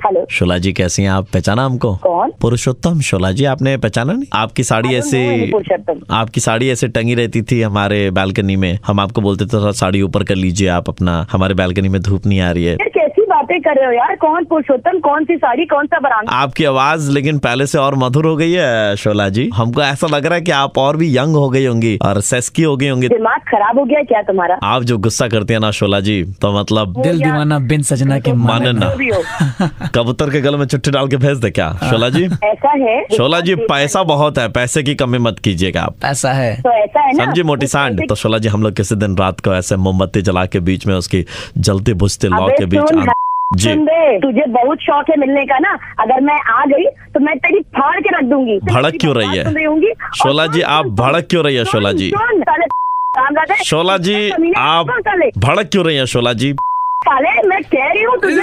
Hello शोला जी कैसी हैं आप? पहचाना हमको? कौन? पुरुषोत्तम शोला जी, आपने पहचाना नहीं? आपकी साड़ी आपकी साड़ी ऐसे टंगी रहती थी हमारे बालकनी में। हम आपको बोलते थे साड़ी ऊपर कर लीजिए आप अपना, हमारे बालकनी में धूप नहीं आ रही है। कैसी बातें कर रहे हो यार? कौन पुरुषोत्तम? कौन सी साड़ी? कौन सा बरामदा? आपकी आवाज लेकिन पहले से और मधुर हो गई है शोला जी। हमको ऐसा लग रहा है कि आप और भी यंग हो गई होंगी और सेक्सी हो गई होंगी। दिमाग खराब हो गया क्या तुम्हारा? आप जो गुस्सा करती है ना शोला जी, तो मतलब दिल दीवाना बिन सजना के माने ना। कबूतर के गले में चिट्ठी डाल के भेज दे क्या शोला जी? ऐसा है शोला जी, पैसा बहुत है, पैसे की कमी मत कीजिएगा आप। ऐसा है तो ऐसा है ना, समझी मोटी सांड। तो शोला जी हम लोग किसी दिन रात को ऐसे मोमबत्ती जला के बीच में उसकी जलते बुझते लौ के बीच जी। तुझे बहुत शौक है मिलने का ना, अगर मैं आ गई तो मैं तेरी फाड़ के रख दूंगी। भड़क क्यों रही है शोला जी? आप भड़क क्यों रही है शोला जी? शोला जी आप भड़क क्यों रही है शोला जी? साले मैं कह रही हूँ तुझे।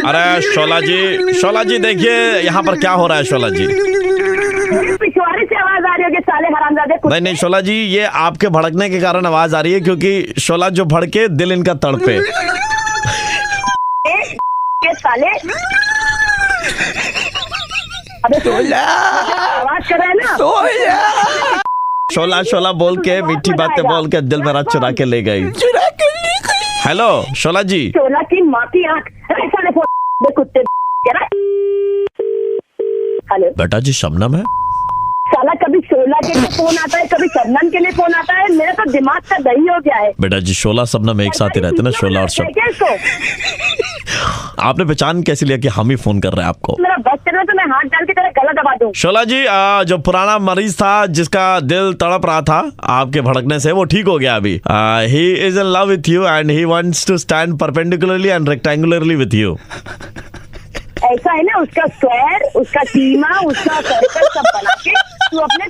अरे शोला जी देखिए यहाँ पर क्या हो रहा है शोला जी। पिछवाड़े से आवाज आ रही है कि साले हरामजादे। नहीं शोला जी, ये आपके भड़कने के कारण आवाज आ रही है, क्योंकि शोला जो भड़के दिल इनका तड़पे। साले अबे आवाज कर रहा है ना। शोला बोल के मीठी बातें बोल के दिल मेरा चुरा के ले गई। हेलो शोला जी। शोला की माँ की आँख। कुत्ते। हेलो बेटा जी शबनम है? साला कभी शोला के लिए फोन आता है, कभी शबनम के लिए फोन आता है। मेरा तो दिमाग का दही हो गया है। बेटा जी शोला शबनम एक साथ ही रहते ना, शोला और शबनम। आपने पहचान कैसे लिया कि हम ही फोन कर रहे हैं आपको? मेरा बस चल तो मैं हाथ डाल के तेरा गला दबा दूं। शोला जी जो पुराना मरीज था जिसका दिल तड़प रहा था आपके भड़कने से, वो ठीक हो गया अभी। He is in love with you and he wants to stand perpendicularly and rectangularly with you. ऐसा है ना, उसका स्क्वायर, उसका कीमा, उसका सर्कल सब बना के तू अपने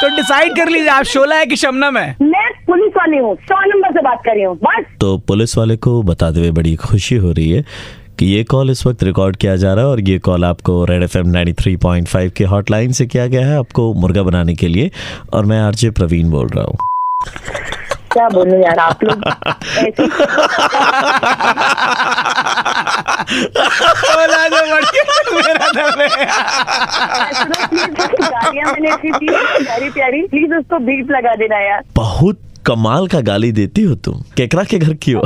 तो डिसाइड कर लीजिए आप शोला है कि शबनम है। मैं पुलिस वाली हूँ, 100 नंबर से बात कर रही हूँ बस। तो पुलिस वाले को बताते हुए बड़ी खुशी हो रही है कि ये कॉल इस वक्त रिकॉर्ड किया जा रहा है और ये कॉल आपको रेड एफएम 93.5 के हॉटलाइन से किया गया है आपको मुर्गा बनाने के लिए, और मैं आरजे प्रवीण बोल रहा हूँ। क्या बोलूं यार आप लोग ऐसे। गालियां मैंने ऐसी दी प्यारी प्यारी, प्लीज उसको बीट लगा देना यार। बहुत कमाल का गाली देती हो तुम। केकरा के घर की हो?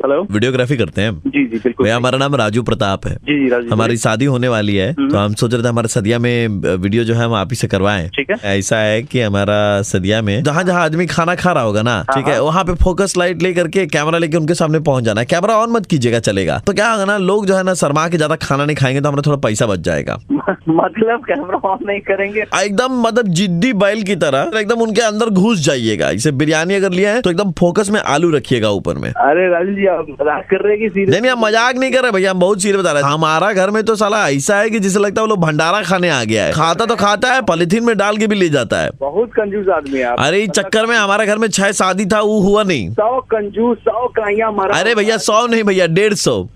हेलो, वीडियोग्राफी करते हैं। जी जी बिल्कुल भैया हमारा नाम राजू प्रताप है। जी राजू। हमारी शादी होने वाली है तो हम सोच रहे थे हमारे सदिया में वीडियो जो है हम आप ही से करवाएं। ठीक है। ऐसा है कि हमारा सदिया में जहाँ जहाँ आदमी खाना खा रहा होगा ना, ठीक है, वहाँ पे फोकस लाइट लेकर के कैमरा लेके उनके सामने पहुंच जाना है। कैमरा ऑन मत कीजिएगा, चलेगा। तो क्या होगा ना, लोग जो है ना शर्मा के ज्यादा खाना नहीं खाएंगे तो हमारा थोड़ा पैसा बच जाएगा। मतलब कैमरा ऑन नहीं करेंगे? एकदम मतलब जिद्दी बैल की तरह एकदम उनके अंदर घुस जाइएगा। इसे बिरयानी अगर लिया है तो एकदम फोकस में आलू रखिएगा ऊपर में। अरे राजू जी आप मजाक कर रहे हैं कि सीरियस? नहीं हम मजाक नहीं कर रहे भैया, हम बहुत सीरियस बता रहे हैं। हमारा घर में तो साला ऐसा है कि जिसे लगता है वो लोग भंडारा खाने आ गया है। खाता तो खाता है, पॉलिथीन में डाल के भी ले जाता है। बहुत कंजूस आदमी है आप। अरे इस चक्कर में हमारे घर में 6 शादी था, वो हुआ नहीं। 100 कंजूस, 100 कहानियां मारा। अरे भैया 100 नहीं भैया 150।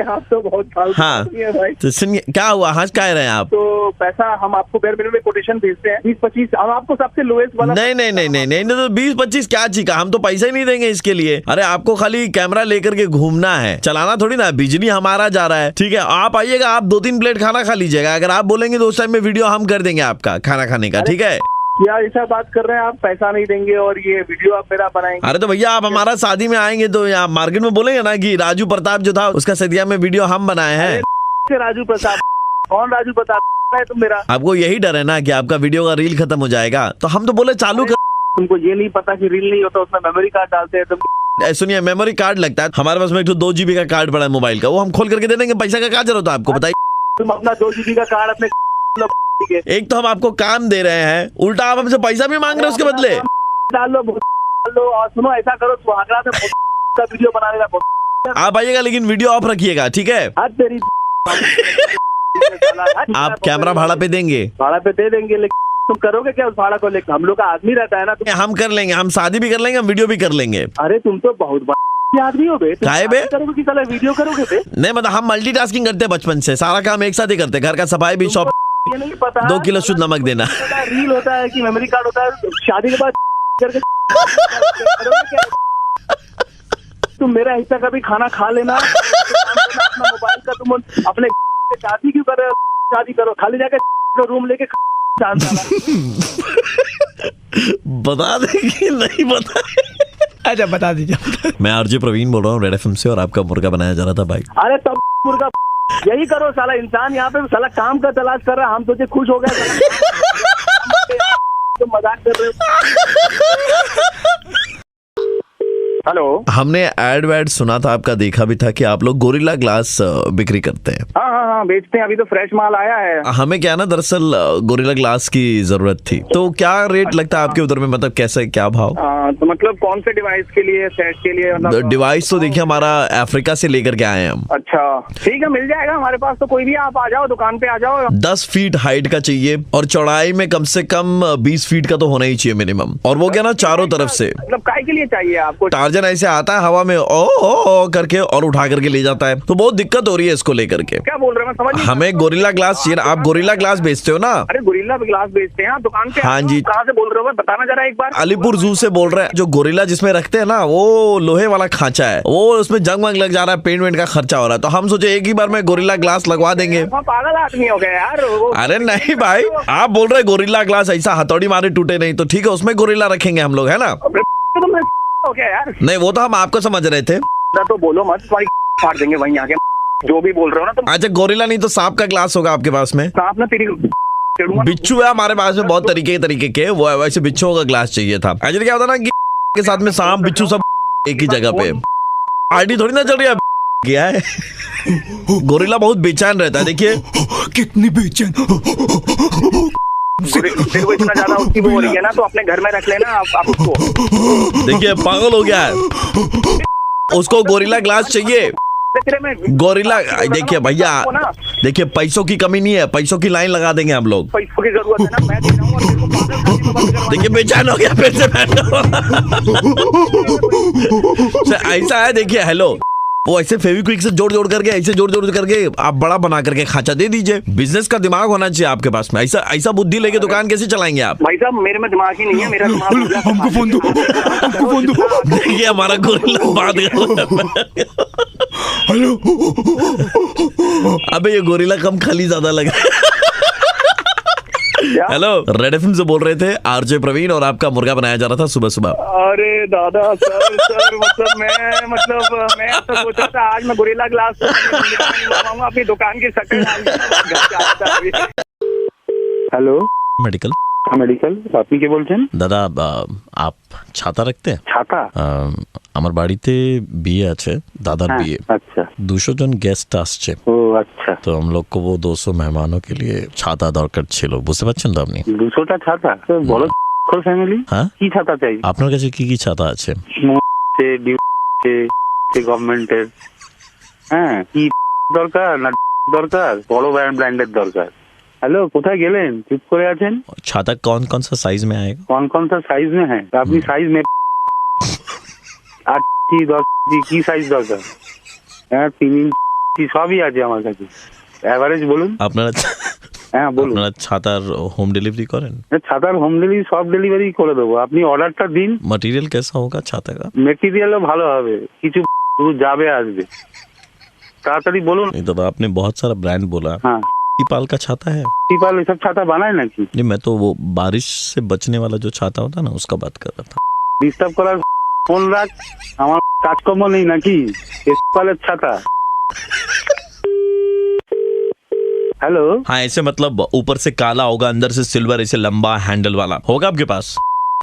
आप तो बहुत फालतू आदमी है भाई। तो सुनिए क्या हुआ, हंस क्या रहे हैं आप? तो पैसा हम आपको बेर मिनट में कोटेशन भेजते हैं 20-25। हम आपको सबसे लोएस्ट वाला। नहीं तो 20-25 क्या चीका, हम तो पैसा ही नहीं देंगे इसके लिए। अरे आपको खाली कैमरा लेकर के घूमना है, चलाना थोड़ी ना। बिजली हमारा जा रहा है, ठीक है। आप आइएगा, आप 2-3 प्लेट खाना खा लीजिएगा। अगर आप बोलेंगे तो उस टाइम में वीडियो हम कर देंगे आपका खाना खाने का, ठीक है। यार ऐसा बात कर रहे हैं आप, पैसा नहीं देंगे और ये वीडियो आप मेरा बनाएंगे? अरे तो भैया आप हमारा शादी में आएंगे तो यहाँ मार्केट में बोलेंगे ना कि राजू प्रताप जो था उसका सदिया में वीडियो हम बनाए हैं। राजू प्रताप? कौन राजू प्रताप है तुम? मेरा आपको यही डर है ना कि आपका वीडियो का रील खत्म हो जाएगा, तो हम तो बोले चालू कर। तुमको ये नहीं पता कि रील नहीं होता, उसमें मेमोरी कार्ड डालते हैं तुम। सुनिए मेमोरी कार्ड लगता है हमारे पास में, एक 2 GB का कार्ड पड़ा है मोबाइल का, वो हम खोल करके दे देंगे। पैसा का क्या जरूरत है आपको, बताइए। तुम अपना 2 GB का कार्ड अपने एक तो हम आपको काम दे रहे हैं, उल्टा आप हमसे पैसा भी मांग रहे हैं उसके बदले। डाल लो और सुनो ऐसा करो, सुहागरात में का वीडियो बनाने का। आप आइएगा लेकिन वीडियो ऑफ रखिएगा, ठीक है। आप कैमरा भाड़ा पे देंगे? भाड़ा पे दे देंगे, लेकिन तुम करोगे क्या उस भाड़ा को लेकर? हम लोग का आदमी रहता है ना। हम कर लेंगे, हम शादी भी कर लेंगे, हम वीडियो भी कर लेंगे। अरे तुम तो बहुत आदमी हो बे। काहे बे? करोगे कि साला वीडियो करोगे बे? नहीं मतलब हम मल्टीटास्किंग करते हैं बचपन से, सारा काम एक साथ ही करते हैं। घर का सफाई भी, शॉप, ये नहीं पता 2 किलो शुद्ध नमक देना। रील होता है कि मेमोरी कार्ड होता है शादी के बाद करके करोगे क्या? तुम मेरा हिस्सा का भी खाना खा लेना, अपना मोबाइल का तुम अपने शादी क्यों कर रहे हो? शादी करो, खाली जाके रूम लेके बता देंगे नहीं बता। अच्छा बता दीजिए। मैं आरजे प्रवीण बोल रहा हूँ रेड एफएम से और आपका मुर्गा बनाया जा रहा था भाई। अरे तब मुर्गा यही करो साला, इंसान यहाँ पे साला काम का तलाश कर रहा है, हम सोचे खुश हो गए तुम मजाक कर रहे हो। हेलो, हमने एड वैड सुना था आपका, देखा भी था कि आप लोग गोरिल्ला ग्लास बिक्री करते हैं। हाँ हाँ हाँ बेचते हैं, अभी तो फ्रेश माल आया है। हमें क्या ना दरअसल गोरिल्ला ग्लास की जरूरत थी, तो क्या रेट लगता है आपके उधर में, मतलब कैसे क्या भाव? तो मतलब कौन से डिवाइस के लिए, सेट के लिए? मतलब डिवाइस तो देखिए हमारा अफ्रीका से लेकर के आए हैं हम। अच्छा ठीक है, मिल जाएगा हमारे पास, तो कोई भी आप आ जाओ, दुकान पे आ जाओ। 10 फीट हाइट का चाहिए और चौड़ाई में कम से कम 20 फीट का तो होना ही चाहिए मिनिमम, और वो क्या ना चारों तरफ से। मतलब काय के लिए चाहिए आपको? टार्जन ऐसे आता है हवा में ओ करके और उठा करके ले जाता है, तो बहुत दिक्कत हो रही है इसको लेकर के। क्या बोल रहे हैं, समझ? हमें गोरिल्ला ग्लास चाहिए। आप गोरिल्ला ग्लास बेचते हो ना? अरे गोरिल्ला ग्लास बेचते हैं, आप दुकान पे? हाँ जी। कहाँ से बोल रहे हो, बताना जरा एक बार। अलीपुर जू से बोल रहे हैं। जो गोरिल्ला जिसमें रखते हैं ना, वो लोहे वाला खांचा है, वो उसमें जंग वंग लग जा रहा है, पेंट वेंट का खर्चा हो रहा है, तो हम सोचे एक ही बार में गोरिल्ला ग्लास लगवा देंगे। पागल आदमी हो गए यार। अरे नहीं भाई, आप बोल रहे गोरिल्ला ग्लास ऐसा हथौड़ी मारे टूटे नहीं, तो ठीक है उसमें गोरिल्ला रखेंगे हम लोग, है ना? हो गया यार। नहीं वो तो हम आपको समझ रहे थे। तो बोलो मत, तुम्हारी फाड़ देंगे वहीं आके, जो भी बोल रहे हो ना तुम। अच्छा गोरिल्ला नहीं तो सांप का ग्लास होगा आपके पास में? सांप ना तेरी बिच्छू है हमारे पास में, बहुत तरीके के वो है, वैसे बिच्छुओं का ग्लास चाहिए था। एक्चुअली क्या होता ना कि के साथ में सांप बिच्छू सब एक ही जगह पे। आईडी थोड़ी ना चल रही है, क्या है? गोरिल्ला बहुत बेचैन रहता है, देखिए कितनी बेचैन। तेरे को इतना ज्यादा उसकी वो हो रही है ना, तो अपने घर में रख लेना आप उसको। देखिए पागल हो गया है, उसको गोरिल्ला ग्लास चाहिए। गोरिल्ला देखिए भैया, देखिए पैसों की कमी नहीं है, पैसों की लाइन लगा देंगे हम लोग। पैसों की जरूरत है ना, मैं दे रहा हूं और तेरे को पागल। देखिए बेचैन हो गया फिर से ऐसा है। देखिए हेलो, वो ऐसे फेविक्विक से जोड़ करके, ऐसे जोड़ करके आप बड़ा बना करके खांचा दे दीजिए। बिजनेस का दिमाग होना चाहिए आपके पास में। ऐसा बुद्धि लेके दुकान कैसे चलाएंगे आप? भाई साहब मेरे में दिमाग ही नहीं है, मेरा दिमाग। हमको फोन दो, हमको फोन दो। देखिए हमारा गोरिल्ला बात हेलो। अबे ये गोरिल्ला कम खाली ज्यादा लग रहा है। हेलो, रेड एफएम से बोल रहे थे आरजे प्रवीण, और आपका मुर्गा बनाया जा रहा था सुबह सुबह। अरे दादा सर मतलब मैं तो सोचा था आज मैं गोरिल्ला ग्लास मंगवाऊंगा, अपनी दुकान की शक्ल। हेलो मेडिकल मेडिकल, আপনি কে বলছেন? দাদা आप ছাতা रखते हैं? ছাতা? আমার বাড়িতে বিয়ে আছে, দাদার বিয়ে। अच्छा 200 জন গেস্ট আসছে। ও अच्छा, तो हम लोग को वो 200 मेहमानों के लिए ছাতা দরকার ছিল, বুঝতে পারছেন তো আপনি? 200টা ছাতা? বড় ফ্যামিলি, হ্যাঁ কি ছাতা চাই? আপনার কাছে কি ছাতা আছে? গভর্নমেন্টের, হ্যাঁ কি দরকার না দরকার? বড় ব্র্যান্ডের দরকার। हेलो কোথায় গেলেন, চুপ করে আছেন? छाता कौन कौन सा साइज में आएगा? कौन सा साइज में है? আপনি সাইজ में 8 কি 10 কি সাইজ দরকার? হ্যাঁ 3 ইঞ্চি সবই আছে আমার কাছে, এভারেজ বলুন। আপনারা হ্যাঁ বলুন। আপনারা ছাতার হোম डिलीवरी করেন? ছাতার হোম ডেলিভারি সব ডেলিভারি করে দেবো, আপনি অর্ডারটা দিন। मटेरियल कैसा होगा छाता का? মেটেরিয়ালও ভালো হবে, কিছু যাবে আসবে, তাড়াতাড়ি বলুন। नहीं दादा आपने बहुत सारा ब्रांड बोला। हाँ टिपाल का छाता है? টিপাল এসব ছাতা বানায় নাকি? नहीं मैं तो वो बारिश से बचने वाला जो छाता होता है ना, उसका बात कर रहा था। ডিস্টার্ব করার ফোন রাখ, আমার কাজকর্ম নেই নাকি? টিপালের ছাতা। हेलो, हाँ ऐसे मतलब ऊपर से काला होगा, अंदर से सिल्वर, ऐसे लंबा हैंडल वाला होगा आपके पास?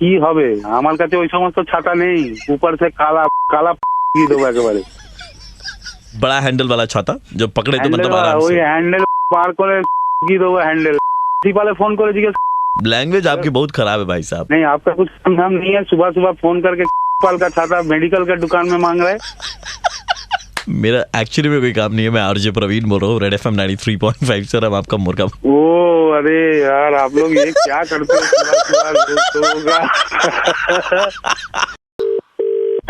কি হবে, আমার কাছে ওই সমস্ত ছাতা নেই। উপর से काला काला দিয়ে দেবো একেবারে। बड़ा हैंडल वाला छाता जो पकड़े तो मतलब आराम ওই से। হ্যান্ডেল পার করে দিয়ে দেবো হ্যান্ডেल। টিপালে ফোন করে জিজ্ঞেस। लैंग्वेज आपकी बहुत खराब है भाई साहब। नहीं आपका कुछ काम नहीं है, सुबह सुबह फोन करके टिपाल का छाता मेडिकल का दुकान में मांग रहा है। मेरा एक्चुअली में कोई काम नहीं है, मैं आरजे प्रवीण बोल रहा हूँ रेड एफएम 93.5 सर, हम आपका मुर्गा। ओ अरे यार आप लोग ये क्या करते हो सुबह सुबह दोस्तों का।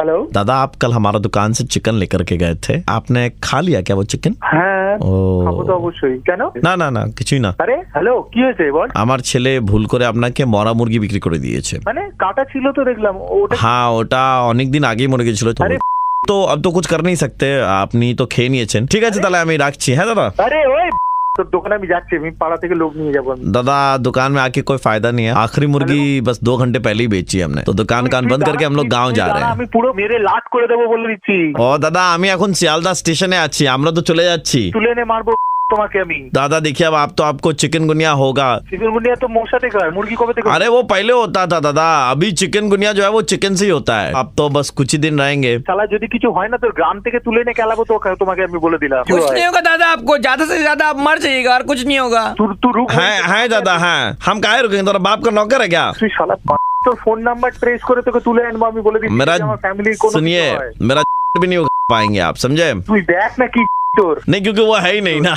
हेलो दादा, आप कल हमारा दुकान से चिकन लेकर के गए थे, आपने खा लिया क्या वो चिकन? হ্যাঁ ও খাবো তো অবশ্যই। কেন? না না না কিছুই না। আরে হ্যালো, কি হয়েছে বল? আমার ছেলে ভুল করে আপনাকে মরা মুরগি বিক্রি করে দিয়েছে। মানে কাটা ছিল তো দেখলাম ওটা। হ্যাঁ, ওটা অনেক দিন আগেই মরে গেছিল তো। আরে তো अब तो कुछ कर नहीं सकते, আপনি তো খেয়ে নিয়েছেন। ঠিক আছে তাহলে আমি রাখছি। হ্যাঁ দাদা। আরে ওই তোর দোকানে আমি যাচ্ছি, আমি পাড়া থেকে লোক নিয়ে যাবো। दादा दुकान में आके कोई फायदा नहीं है, आखिरी मुर्गी बस 2 घंटे पहले ही बेची हमने, तो दुकान बंद करके हम लोग गाँव जा रहे हैं। আমি পুরো মেরে লাট করে দেবো বলে দিচ্ছি। ও দাদা, আমি এখন শিয়ালদা স্টেশনে আছি, আমরা তো চলে যাচ্ছি। তুলে এনে মারবো তোমাকে আমি। दादा देखिए, अब आप तो आपको चिकनगुनिया होगा। चिकनगुनिया तो मौसा देखा है, मुर्गी कब देखा? अरे वो पहले होता था दादा, अभी चिकनगुनिया जो है वो चिकन से ही होता है। अब तो बस कुछ ही दिन रहेंगे। শালা যদি কিছু হয় না তো গ্রাম থেকে তুলে এনে খেলাবো তো তোমাকে আমি বলে দিলাম। कुछ नहीं होगा दादा, आपको ज्यादा से ज्यादा आप मर जाइएगा और कुछ नहीं होगा। तू रुक। है दादा, है। हम काहे रुकेंगे, तेरा बाप का नौकर है क्या? তুই শালা তোর ফোন নাম্বার ট্রেস করে তোকে তুলে আনবো আমি বলে দিচ্ছি। मेरा আমার ফ্যামিলির কোনো सुनिए, मेरा भी नहीं हो पाएंगे आप, समझे? তুই দেখ না কি তোর। नहीं, क्योंकि वो है ही नहीं ना।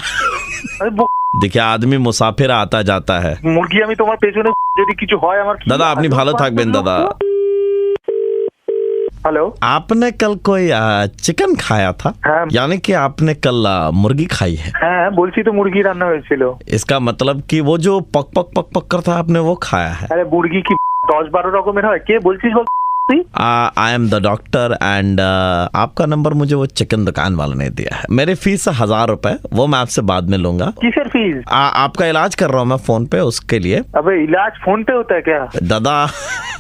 देखिए आदमी मुसाफिर आता जाता है। মুরগি আমি তোমার পেছনে যদি কিছু হয় আমার दादा আপনি ভালো থাকবেন दादा। हेलो, आपने कल कोई चिकन खाया था? हाँ। यानी कि आपने कल मुर्गी खाई है? হ্যাঁ বলছি তো মুরগি রান্না হয়েছিল। इसका मतलब कि वो जो पक पक पक पक करता है आपने वो खाया है? আরে মুরগি কি 10-12 রকমের হয়? কে বলছিস বল? I am the doctor and आपका नंबर मुझे वो चिकन दुकान वाले ने दिया है। मेरी फीस 1000 रुपए, वो मैं आपसे बाद में लूंगा। किसर फीस? आपका इलाज कर रहा हूँ मैं फोन पे, उसके लिए। अबे इलाज फोन पे होता है क्या? दादा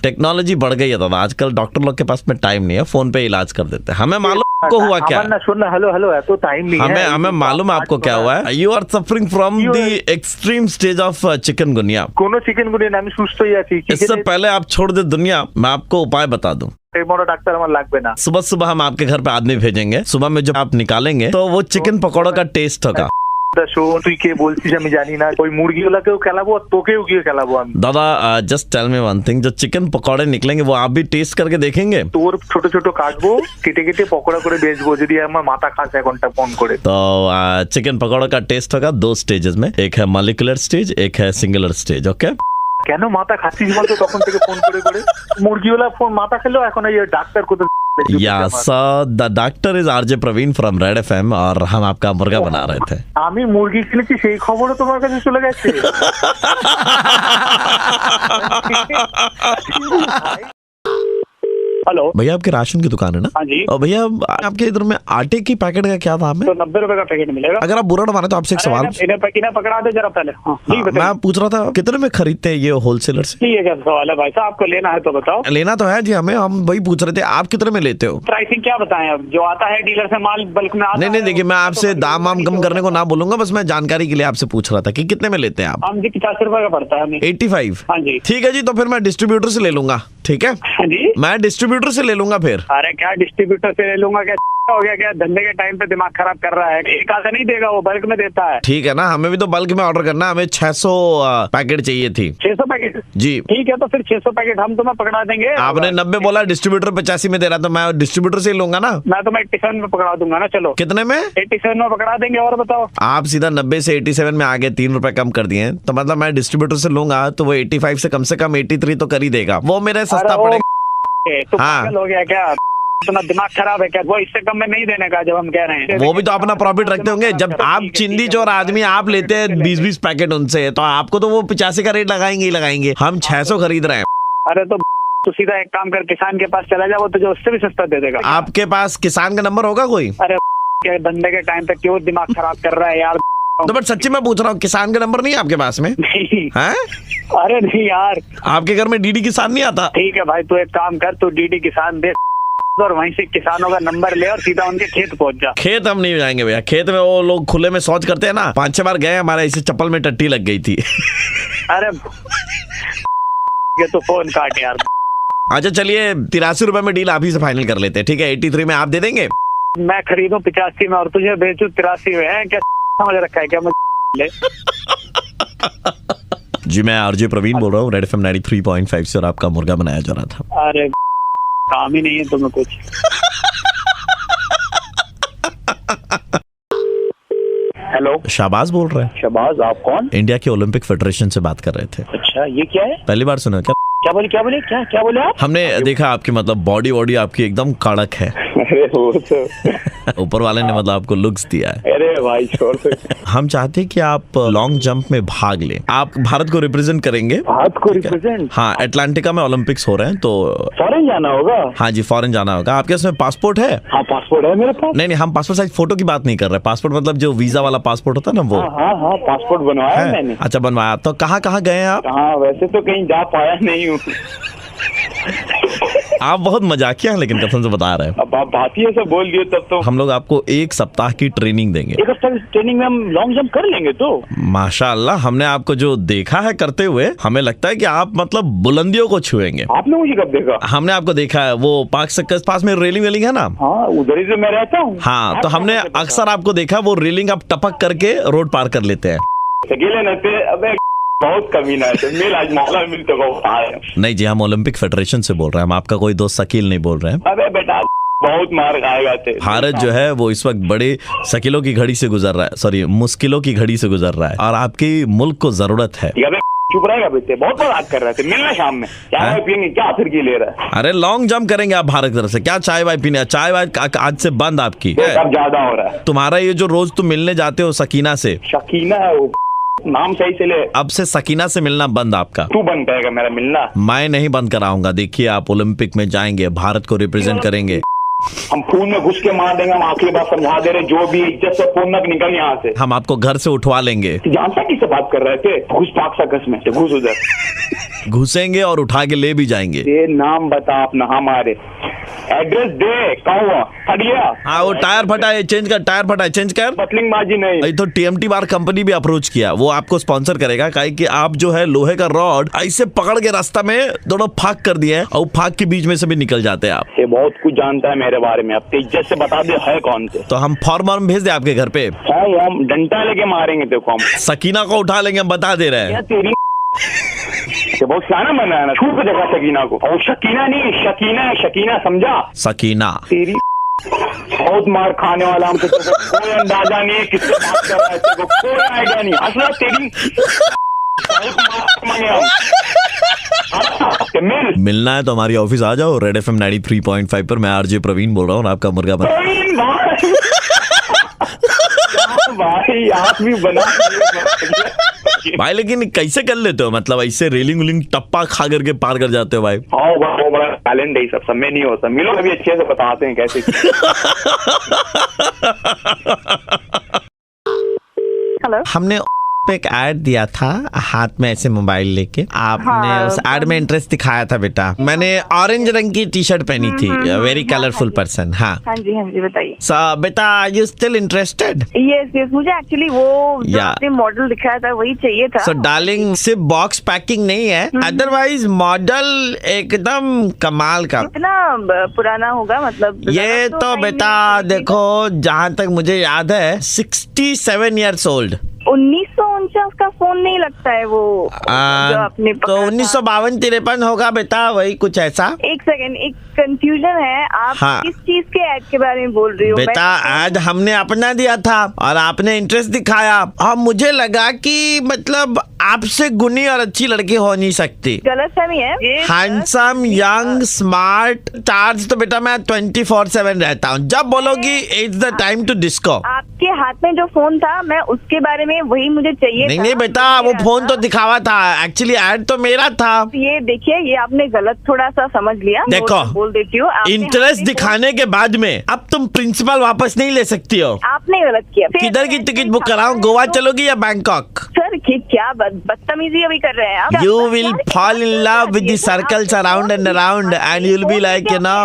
टेक्नोलॉजी बढ़ गई है दादा, आजकल डॉक्टर लोग के पास में टाइम नहीं है, फोन पे इलाज कर देते हैं। हमें मालूम आपको हुआ क्या? ना सुन ना, हेलो हेलो है तो टाइम नहीं है। हमें मालूम है आपको क्या हुआ है। You are suffering from the extreme stage of chikungunya. कोनो चिकनगुनिया ना, আমি সুস্থই আছি। इससे पहले आप छोड़ दे दुनिया, मैं आपको उपाय बता दूं। बड़ा डॉक्टर আমার লাগবে না। सुबह सुबह हम आपके घर पे आदमी भेजेंगे, सुबह में जब आप निकालेंगे तो वो चिकन पकौड़ों का टेस्ट होगा। তুই কে বলছিস আমি জানি না, ওই মুরগিগুলোকেও খেলাবো আর তোকেও গিয়ে খেলাবো আমি। दादा just tell me one thing, जो चिकन पकौड़े निकलेंगे वो आप भी टेस्ट करके देखेंगे? তোর ছোট ছোট কাটবো, কেটে কেটে পকোড়া করে বেচবো যদি আমার মাথা খাস এখনটা ফোন করে। तो चिकन पकौड़ों का टेस्ट होगा 2 स्टेजेस में, एक है मॉलिक्यूलर स्टेज, एक है सिंगुलर स्टेज। ओके, কেন মাথা খাচ্ছিস বলতো তখন থেকে ফোন করে করে? মুরগিওয়ালা ফোন মাথা খেলো, এখন এই ডাক্তার কোথায়? Yes, the doctor is RJ Praveen from Red FM और हम आपका मुर्गा बना रहे थे। আমি মুরগি কিনেছি সেই খবরও তোমার কাছে চলে গেছে? हेलो भैया आपके राशन की दुकान है ना? हाँ जी। और भैया आपके इधर में आटे की पैकेट का क्या दाम है? तो 90 रुपए का पैकेट मिलेगा। अगर आप बुरा ना माने तो आपसे एक सवाल। इन्हें पकड़ा दे जरा पहले। हाँ, जी बताइए। मैं पूछ रहा था कितने में खरीदते हैं ये होलसेलर से? ये क्या सवाल है भाई साहब, आपको लेना है तो बताओ। लेना तो है जी हमें, हम वही पूछ रहे थे आप कितने में लेते हो? प्राइसिंग क्या बताएं, अब जो आता है डीलर से माल बल्क में आता नहीं नहीं देखिए, मैं आपसे दाम वाम कम करने को ना बोलूंगा, बस मैं जानकारी के लिए आपसे पूछ रहा था कि कितने में लेते हैं आप? हम जी 50 रुपए का पड़ता है हमें। 85? हाँ जी। ठीक है जी, तो फिर मैं डिस्ट्रीब्यूटर से ले लूंगा। ठीक है, हाँ जी। मैं डिस्ट्रीब्यूटर से ले लूंगा फिर। अरे क्या डिस्ट्रीब्यूटर से ले लूंगा, क्या हो गया क्या? धंधे के टाइम पे दिमाग खराब कर रहा है। एक आधा नहीं देगा, वो बल्क में देता है। ठीक है ना, हमें भी तो बल्क में ऑर्डर करना है, हमें 600 पैकेट चाहिए थी। 600 पैकेट? जी ठीक है, तो फिर 600 पैकेट हम तुम्हें पकड़ा देंगे। आपने 90 बोला, डिस्ट्रीब्यूटर 85 में दे रहा, तो मैं डिस्ट्रीब्यूटर से ही लूंगा ना। मैं तुम्हें 87 में पकड़ा दूंगा ना। चलो कितने में? 87 में पकड़ा देंगे। और बताओ। आप सीधा 90 से 87 में आगे 3 रुपए कम कर दिए, तो मतलब मैं डिस्ट्रीब्यूटर से लूंगा तो वो 85 से कम 83 तो कर ही देगा, वो मेरे सस्ता पड़ेगा। तो हाँ। पागल हो गया क्या? तुम्हारा दिमाग खराब है क्या? वो इससे कम में नहीं देने का जब हम कह रहे हैं। वो भी तो अपना प्रॉफिट रखते होंगे, जब आप चिंदी चोर आदमी आप लेते हैं 20-20 पैकेट उनसे, तो आपको तो वो 85 का रेट लगाएंगे ही लगाएंगे। हम 600 खरीद रहे हैं। अरे तो सीधा एक काम कर, किसान के पास चला जाओ, वो तुझे उससे भी सस्ता दे देगा। आपके पास किसान का नंबर होगा कोई? अरे क्या धंधे के टाइम पे क्यों दिमाग खराब कर रहा है यार? तो बट सच्ची मैं पूछ रहा हूँ, किसान का नंबर नहीं है आपके पास में? नहीं। हैं? अरे नहीं यार, आपके घर में डीडी किसान नहीं आता? ठीक है भाई, तू एक काम कर, तू डीडी किसान दे और वहीं से किसानों का नंबर ले और सीधा उनके खेत पहुंच जा। खेत हम नहीं जाएंगे भैया, खेत में वो लोग खुले में शौच करते हैं ना, 5-6 बार गए, हमारे इसी चप्पल में टट्टी लग गई थी। अरे ये तो फोन काट यार। अच्छा चलिए 83 रुपए में डील आप ही से फाइनल कर लेते हैं, ठीक है? 83 में आप दे देंगे? मैं खरीदूं 85 में और तुझे बेचूं 83 में, है क्या? समझ रखा है क्या मुझे? जी मैं आरजे प्रवीण बोल रहा हूँ, रेड एफएम 93.5 से, और आपका मुर्गा बनाया जा रहा था। अरे काम ही नहीं है तुम्हें कुछ। हेलो, शाहबाज बोल रहे हैं। शहबाज, आप कौन? इंडिया के ओलंपिक फेडरेशन से बात कर रहे थे। अच्छा, ये क्या है? पहली बार सुना क्या? क्या बोले क्या बोले आप? हमने देखा आपकी मतलब बॉडी आपकी एकदम कड़क है। अरे वो तो ऊपर वाले ने मतलब आपको लुक्स दिया है। अरे भाई छोड़ दो। हम चाहते हैं कि आप लॉन्ग जंप में भाग लें। आप भारत को रिप्रेजेंट करेंगे। भारत को रिप्रेजेंट? हाँ, एटलांटिका में ओलंपिक्स हो रहे हैं तो फॉरेन जाना होगा। हाँ जी, फॉरेन जाना होगा। आपके उसमें पासपोर्ट है? हाँ पासपोर्ट है मेरे पास। नहीं, हम पासपोर्ट साइज फोटो की बात नहीं कर रहे। पासपोर्ट मतलब जो वीजा वाला पासपोर्ट होता है ना वो। हाँ पासपोर्ट बनवाया है मैंने। अच्छा, बनवाया। तो कहाँ गए हैं आप? हाँ वैसे तो कहीं जा पाया नहीं हूँ। आप बहुत मजाकिया हैं, लेकिन कसम से बता रहे हैं। अब आप बात ही ऐसा बोल दिए तब तो। हम लोग आपको 1 सप्ताह की ट्रेनिंग देंगे। 1 हफ्ते की ट्रेनिंग में हम लॉन्ग जंप कर लेंगे तो? माशाअल्लाह, हमने आपको जो देखा है करते हुए, हमें लगता है कि आप मतलब बुलंदियों को छुएंगे। आपने मुझे कब देखा? हमने आपको देखा है, वो पार्क सर्कस पास में रेलिंग है ना। हाँ उधर ही से मैं रहता हूँ। हाँ, तो हमने अक्सर आपको देखा, वो रेलिंग आप टपक करके रोड पार कर लेते हैं। अकेले रहते? अबे बहुत कमीना है। मिल आज मौला मिल तो नहीं जी, हम ओलंपिक फेडरेशन से बोल रहे हैं। हम आपका कोई दोस्त शकील नहीं बोल रहे हैं। अबे बेटा बहुत मार खाएगा। भारत जो है वो इस वक्त बड़े शकीलों की घड़ी से गुजर रहा है, सॉरी मुश्किलों की घड़ी से गुजर रहा है, और आपकी मुल्क को जरूरत है। चुप रहेगा बेटे, बहुत बात कर रहे थे। मिलना शाम में, चाय पीएंगे, क्या फिरकी ले रहा है? अरे लॉन्ग जंप करेंगे आप भारत की तरफ से, क्या चाय वाय पीने? चाय वाय आज से बंद आपकी। सब ज्यादा हो रहा है तुम्हारा। ये जो रोज तुम मिलने जाते हो सकीना से, शकीना है वो, नाम सही से ले। अब से सकीना से मिलना बंद आपका। तू बंद करेगा मेरा मिलना? मैं नहीं बंद कराऊंगा। देखिए, आप ओलंपिक में जाएंगे, भारत को रिप्रेजेंट करेंगे। हम खून में घुस के मार देंगे। हम आखिरी बात समझा दे रहे, जो भी इज्जत से फोन तक निकल यहाँ से। हम आपको घर से उठवा लेंगे। जानता किससे बात कर रहे थे? घुस पाक सर्कस में से, घुस उधर। घुसेंगे और उठा के ले भी जाएंगे। ये नाम बता अपना, हमारे एड्रेस दे। कहाँ फट गया? हाँ, वो टायर फटा है, चेंज कर। टायर फटा है, चेंज कर। बटलिंग बाजी नहीं। तो TMT बार कंपनी भी अप्रोच किया, वो आपको स्पॉन्सर करेगा। काहे कि आप जो है लोहे का रॉड ऐसे पकड़ के रास्ता में दोनों फाक कर दिए हैं, और फाक के बीच में से भी निकल जाते हैं आप। ये बहुत कुछ जानता है मेरे बारे में। अब इज्जत से बता दे है कौन से। तो हम फॉर्म भेज दे आपके घर पे। हम डंडा लेके मारेंगे देखो। हम सकीना को उठा लेंगे, हम बता दे रहे हैं। तेरी बहुत सियाना बना है ना। छू के देखा सकीना को। और शकीना नहीं, शकीना है, शकीना समझा? सकीना तेरी बहुत मार खाने वाला। हमको कोई अंदाजा नहीं है किससे बात कर रहा है, तेरे को कोई आइडिया नहीं। असला तेरी बहुत मार मांगे हम। मिलना है तो हमारी ऑफिस आ जाओ, रेड FM 93.5 पर। मैं RJ प्रवीण बोल रहा हूँ, आपका मुर्गा भाई आप भी बना भाई। लेकिन कैसे कर लेते हो? मतलब ऐसे रेलिंग टप्पा खा करके पार कर जाते हो भाई। वो बड़ा टैलेंट है, सब में नहीं होता। मिलो अभी अच्छे से बताते हैं कैसे। हेलो, हमने पे एक ऐड दिया था, हाथ में ऐसे मोबाइल लेके। आपने उस ऐड में इंटरेस्ट दिखाया था बेटा। मैंने ऑरेंज रंग की टी-शर्ट पहनी थी, वेरी कलरफुल पर्सन। हाँ जी बताइए। बेटा, are you still interested? Yes, मुझे एक्चुअली वो जो आपने मॉडल दिखाया था वही चाहिए था। सो डार्लिंग, सिर्फ बॉक्स पैकिंग नहीं है, अदरवाइज मॉडल एकदम कमाल का। कितना पुराना होगा मतलब? ये तो बेटा देखो, जहाँ तक मुझे याद है 67 years old। 1949 का फोन नहीं लगता है वो जो आपने तो 1952-53 होगा बेटा, वही कुछ ऐसा। एक सेकंड, एक कंफ्यूजन है। आप किस चीज के ऐड के बारे में बोल रही हो? बेटा ऐड हमने अपना दिया था और आपने इंटरेस्ट दिखाया, और मुझे लगा कि मतलब आपसे गुनी और अच्छी लड़की हो नहीं सकती। गलतफहमी है। Handsome, young, smart. चार्ज तो बेटा मैं 24/7 रहता हूँ। जब बोलोगी it's the time to disco. आपके हाथ में जो फोन था, मैं उसके बारे में वही मुझे चाहिए। नहीं बेटा, वो फोन तो दिखावा था, एक्चुअली ऐड तो मेरा था। ये देखिए, ये आपने गलत थोड़ा सा समझ लिया। देखो, बोल देती हूँ, इंटरेस्ट दिखाने के बाद में अब तुम प्रिंसिपल वापस नहीं ले सकती हो। आपने गलत किया। किधर की टिकट बुक कराऊं? गोवा चलोगी या बैंकॉक? सर क्या बदतमीजी अभी कर रहे हैं आप? You will fall in love with the circles around and around and you'll be like, you know,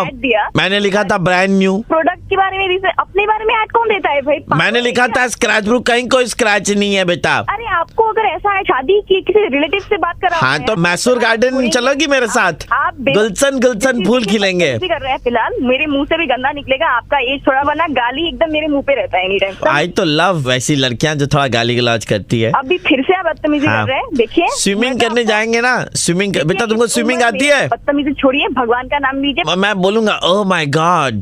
मैंने लिखा था ब्रांड न्यू। प्रोडक्ट के बारे में, अपने बारे में ऐड कौन देता है भाई? मैंने लिखा था स्क्रैच प्रूफ, कहीं कोई स्क्रैच नहीं है बेटा। अरे आपको अगर ऐसा है, शादी की किसी रिलेटिव से बात करा? हाँ, तो मैसूर गार्डन चलोगी मेरे साथ? आप गुलशन फूल खिलेंगे। कर रहे हैं फिलहाल। मेरे मुंह से भी गंदा निकलेगा। आपका एज थोड़ा बना, गाली एकदम मेरे मुंह पे रहता है एनी टाइम। आई तो लव वैसी लड़कियां जो थोड़ा गाली गलौज करती है। अभी फिर से आप बदतमीजी कर रहे हैं। देखिए, स्विमिंग करने जाएंगे ना, स्विमिंग। बेटा तुमको स्विमिंग आती है? बदतमीजी छोड़िए, भगवान का नाम लीजिए। मैं बोलूंगा ओह माय गॉड।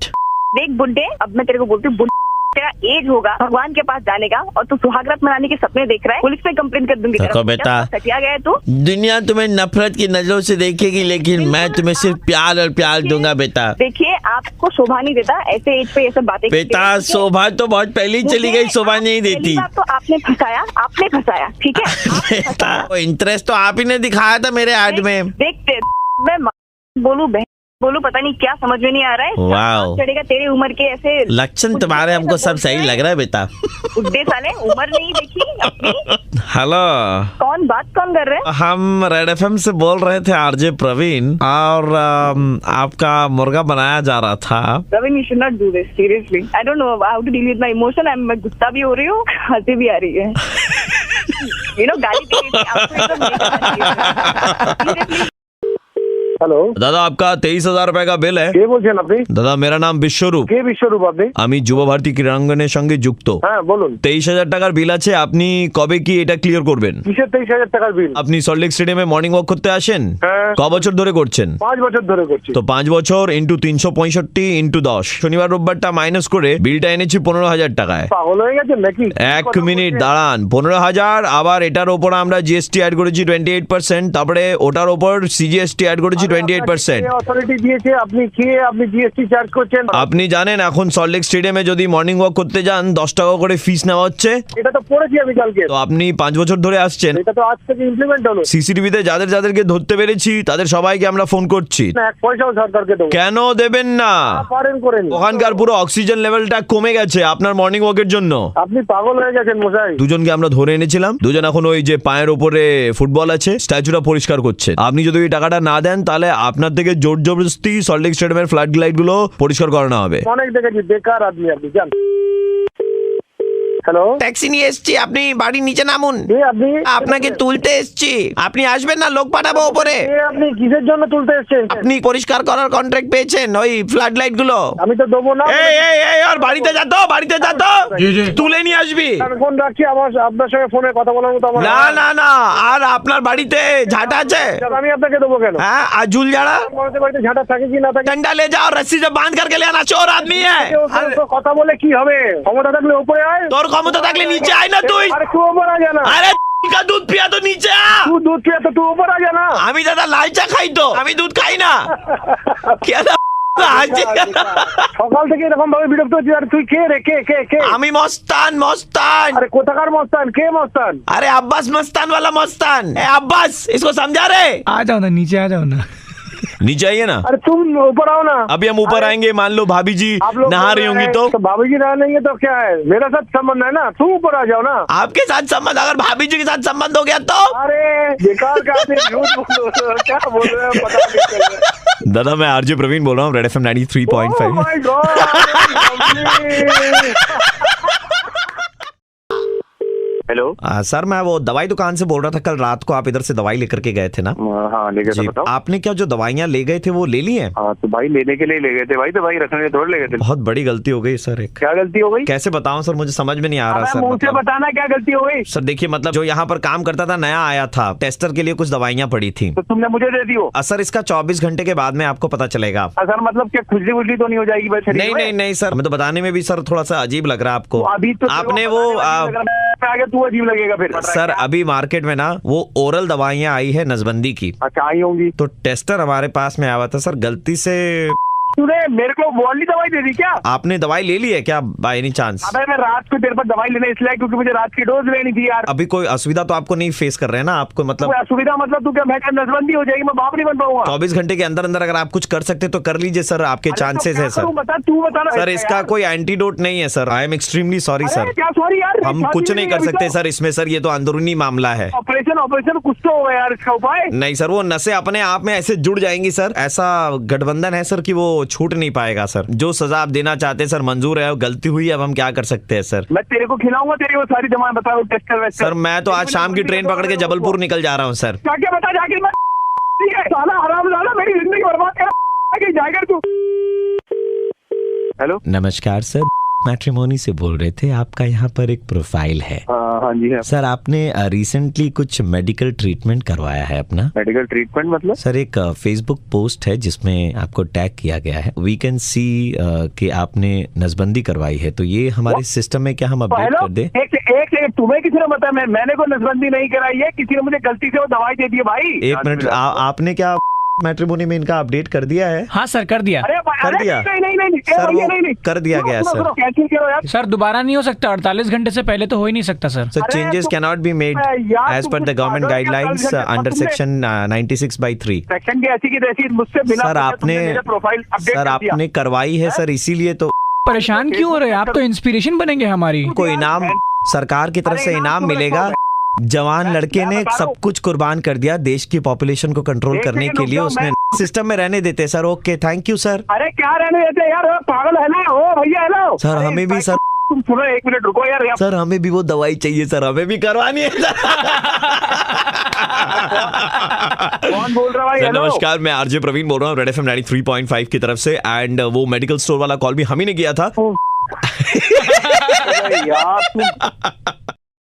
देख बुड्ढे, अब मैं तेरे को बोलती हूँ, तेरा एज होगा भगवान के पास जाने का और तू सुहागरात मनाने के सपने देख रहा है, पुलिस में कंप्लेंट कर दूंगी। देखो बेटा, सटिया गया है तू। दुनिया तुम्हें नफरत की नजरों से देखेगी, लेकिन मैं तुम्हें सिर्फ प्यार और प्यार दूंगा बेटा। देखिए आपको शोभा नहीं देता ऐसे एज पे ये सब बातें। बेटा शोभा तो बहुत पहले ही चली गई, शोभा नहीं देती। तो आपने फंसाया ठीक है। बेटा इंटरेस्ट तो आप ही ने दिखाया था मेरे ऐड में। देखते मैं बोलू पता नहीं क्या समझ में नहीं आ रहा है। वाओ चढ़ेगा तेरी उम्र के ऐसे लक्षण तुम्हारे हमको सब सही लग रहा है बेटा। बुड्ढे साले उम्र नहीं देखी अपनी। हेलो कौन कर रहे हैं? हम रेड एफएम से बोल रहे थे आरजे प्रवीण, और आपका मुर्गा बनाया जा रहा था। Praveen you should not do this seriously. I don't know how to deal with my emotion. मैं गुस्सा भी हो रही हूँ, हंसी भी आ रही है। गाली दे रही थी आपको। हेलो दादा आपका 23,000 रुपए का বিল है। কে বলছেন আপনি? দাদা मेरा नाम বিশ্বরূপ। কে বিশ্বরূপ আপনি? আমি যুব ভারতী ক্রীড়াঙ্গনের সঙ্গে যুক্ত। হ্যাঁ বলুন। 23,000 টাকার বিল আছে, আপনি কবে কি এটা ক্লিয়ার করবেন? কিসের 23,000 টাকার বিল? আপনি সল্টলেক স্টেডিয়ামে মর্নিং ওয়াক করতে আসেন? হ্যাঁ। ক বছর ধরে করছেন? 5 বছর ধরে করছি। তো 5 বছর ইন্টু 365 ইন্টু 10, শনিবার রোববারটা মাইনাস করে বিলটা এনেছি 15,000 টাকায়। পাগল হয়ে গেছেন নাকি? এক মিনিট দাঁড়ান, 15,000, আবার এটার ওপর আমরা জিএসটি অ্যাড করেছি 28%, তারপরে ওটার ওপর সিজিএসটি অ্যাড করেছি 28%। অথরিটি দিয়েছে, আপনি জিএসটি চার্জ করছেন। আপনি জানেন এখন সল্টলেক স্টেডিয়ামে যদি মর্নিং ওয়াক করতে যান 10 টাকা করে ফিস নেওয়া হচ্ছে। এটা তো পড়েছি আমি কালকে। তো আপনি 5 বছর ধরে আসছেন, এটা তো আজ থেকে ইমপ্লিমেন্ট হলো। সিসিটিভিতে যাদেরকে ধরতে পেরেছি তাদের সবাইকে আমরা ফোন করছি। না এক পয়সাও সরকারকে দেবো। কেন দেবেন না? পারেন করেন। ওখানকার পুরো অক্সিজেন লেভেলটা কমে গেছে আপনার মর্নিং ওয়াকের জন্য। আপনি পাগল হয়ে গেছেন মশাই। দুজনকে আমরা ধরে এনেছিলাম, দুজন এখন ওই যে পায়ের ওপরে ফুটবল আছে স্ট্যাচুটা পরিষ্কার করছে। আপনি যদি ওই টাকাটা না দেন তাহলে আপনার থেকে জোর জবরদস্তি সল্টলেক স্টেডিয়ামের ফ্লাড লাইট গুলো পরিষ্কার করানো হবে। অনেক দেখেছি বেকার আদমি আপনি, জান। হ্যালো ট্যাক্সি নিয়ে এসেছি, আপনি বাড়ির নিচে নামুন। আপনি আপনাকে তুলতে এসেছি, আপনি আসবেন না? লোক পাঠাবো উপরে। আপনি কিসের জন্য তুলতে এসেছেন? আপনি পরিষ্কার করার কন্ট্রাক্ট পেয়েছেন ওই ফ্লাড লাইট গুলো। আমি তো দেবো না। আর বাড়িতে যা তো তুলে নিয়ে আসবি। ফোন রাখছি, আপনার সঙ্গে ফোনে কথা বলার মতো আমার না। আর আপনার বাড়িতে ঝাঁটা আছে? আমি আপনাকে দেবো কেন? হ্যাঁ, আর ঝুল ঝাড়া? বাড়িতে ঝাঁটা থাকে কি না থাকে? डंडा ले जाओ, रस्सी से बांध करके ले आना, चोर आदमी है। কথা বলে কি হবে? ক্ষমতা থাকলে উপরে আয়। তোর ক্ষমতা থাকলে নিচে আয় না তুই। আরে তুই উপরে আয় না। আরে का दूध पिया तो नीचे आ। তুই দুধ পিয়া তো তুই উপরে আয় না। আমি দাদা লাল চা খাই তো, আমি দুধ খাই না। সকাল থেকে এরকম ভাবে বিরক্ত হচ্ছিস। আর তুই কে রে? কে? আমি মস্তান। আরে কোথাকার মস্তান? কে মস্তান? अरे अब्बास मस्तान वाला मस्तान। अब्बास इसको समझा रे। आ जाओ ना, नीचे आ जाओ ना। नीचे आइए ना। अरे तुम ऊपर आओ ना। अभी हम ऊपर आएंगे, मान लो भाभी जी नहा रही होंगी तो भाभी जी नहा लेंगे तो क्या है? मेरा साथ संबंध है ना, तुम ऊपर आ जाओ ना। आपके साथ संबंध, अगर भाभी जी के साथ संबंध हो गया तो? अरे बेकार का झूठ बोल क्या बोल रहे हो पता नहीं चल रहा। दादा मैं आरजे प्रवीण बोल रहा हूँ, red FM 93.5। Oh my God, hello sir मैं वो दवाई दुकान से बोल रहा था, कल रात को आप इधर से दवाई लेकर के गए थे ना? हाँ ले गए थे। बताओ आपने क्या जो दवाइयाँ ले गए थे वो ले ली हैं? हाँ तो भाई लेने के लिए ले गए थे भाई, तो भाई रखने थोड़ी ले गए थे। बहुत बड़ी गलती हो गई सर। एक क्या गलती हो गई? कैसे बताऊं सर, मुझे समझ में नहीं आ रहा सर। मुझसे बताना क्या गलती हो गई? सर देखिए मतलब जो यहाँ पर काम करता था नया आया था, टेस्टर के लिए कुछ दवाइयाँ पड़ी थी। तो तुमने मुझे दे दी हो? सर इसका 24 घंटे के बाद में आपको पता चलेगा। सर मतलब क्या खुजली वुजली तो नहीं हो जाएगी? नहीं सर, मैं तो बताने में भी सर थोड़ा सा अजीब लग रहा है आपको। अभी तो आपने वो आगे तू अजीब लगेगा फिर। सर अभी मार्केट में ना वो ओरल दवाइयाँ आई है नसबंदी की। अच्छा आई होंगी। तो टेस्टर हमारे पास में आया था सर, गलती से तूने मेरे को वाली दवाई दे दी क्या? आपने दवाई ले ली है क्या बाय एनी चांस? अबे मैं रात को तेरे पर दवाई लेने इसलिए क्योंकि मुझे रात की डोज लेनी थी यार। अभी कोई असुविधा तो आपको नहीं फेस कर रहे हैं ना? आपको मतलब असुविधा मतलब तू क्या मैं नसबंदी हो जाएगी, मैं बाप नहीं बन पाऊंगा। 24 घंटे के अंदर अंदर अगर आप कुछ कर सकते तो कर लीजिए सर, आपके चांसेस है सर। बता तू बता सर इसका कोई एंटीडोट नहीं है sir. I am extremely sorry sir. क्या सॉरी यार? हम कुछ नहीं कर सकते सर इसमें सर, ये तो अंदरूनी मामला है। ऑपरेशन कुछ तो होगा यार, इसका उपाय नहीं सर, वो नसें अपने आप में ऐसे जुड़ जाएंगी सर, ऐसा गठबंधन है सर कि वो छूट नहीं पाएगा सर। जो सजा आप देना चाहते हैं सर मंजूर है, गलती हुई अब हम क्या कर सकते हैं सर। मैं तेरे को खिलाऊंगा, तेरी वो सारी दवाएं बताओ टेस्टर। सर मैं तो आज शाम की ट्रेन पकड़ के जबलपुर निकल जा रहा हूँ सर। क्या बता जाके साला हरामजादा मेरी जिंदगी बर्बाद कर जाएगा तू। हेलो नमस्कार सर, मैट्रिमोनी से बोल रहे थे, आपका यहाँ पर एक प्रोफाइल है। हाँ जी है। सर आपने रिसेंटली कुछ मेडिकल ट्रीटमेंट करवाया है अपना? मेडिकल ट्रीटमेंट मतलब? सर एक फेसबुक पोस्ट है जिसमें आपको टैग किया गया है। वी कैन सी कि आपने नसबंदी करवाई है, तो ये हमारे सिस्टम में क्या हम अपडेट कर दे? एक सेकंड, तुम्हें किसी ने बताया? मैंने कोई नसबंदी नहीं कराई है, किसी ने मुझे गलती से वो दवाई दे दी है भाई। एक मिनट, आपने क्या मैट्रिमोनी में इनका अपडेट कर दिया है? हाँ सर, कर दिया। कर दिया नहीं सर, वो कर दिया गया सर। कैंसिल करो यार सर दोबारा नहीं हो सकता, 48 घंटे से पहले तो हो ही नहीं सकता sir. Sir changes can not be made as per the government guidelines under section 96/3। Section की ऐसी की तैसी मुझसे बिना सर आपने प्रोफाइल अपडेट सर आपने करवाई है सर, इसीलिए तो परेशान क्यों हो रहे हैं आप? तो इंस्पिरेशन बनेंगे हमारी। कोई इनाम सरकार की तरफ से इनाम मिलेगा। जवान लड़के ने सब कुछ कुर्बान कर दिया देश की पॉपुलेशन को कंट्रोल करने के लिए, उसने सिस्टम में रहने देते sir. Okay, thank you sir. अरे क्या रहने देते यार, पागल है ना? ओ भैया हेलो सर, हमें भी सर, तुम सुनो एक मिनट रुको यार। सर हमें भी वो दवाई चाहिए सर, हमें भी करवानी है। कौन बोल रहा है? नमस्कार, मैं आरजे प्रवीण बोल रहा हूँ रेड एफएम 93.5 की तरफ से। एंड वो मेडिकल स्टोर वाला कॉल भी हम ही ने किया था। यार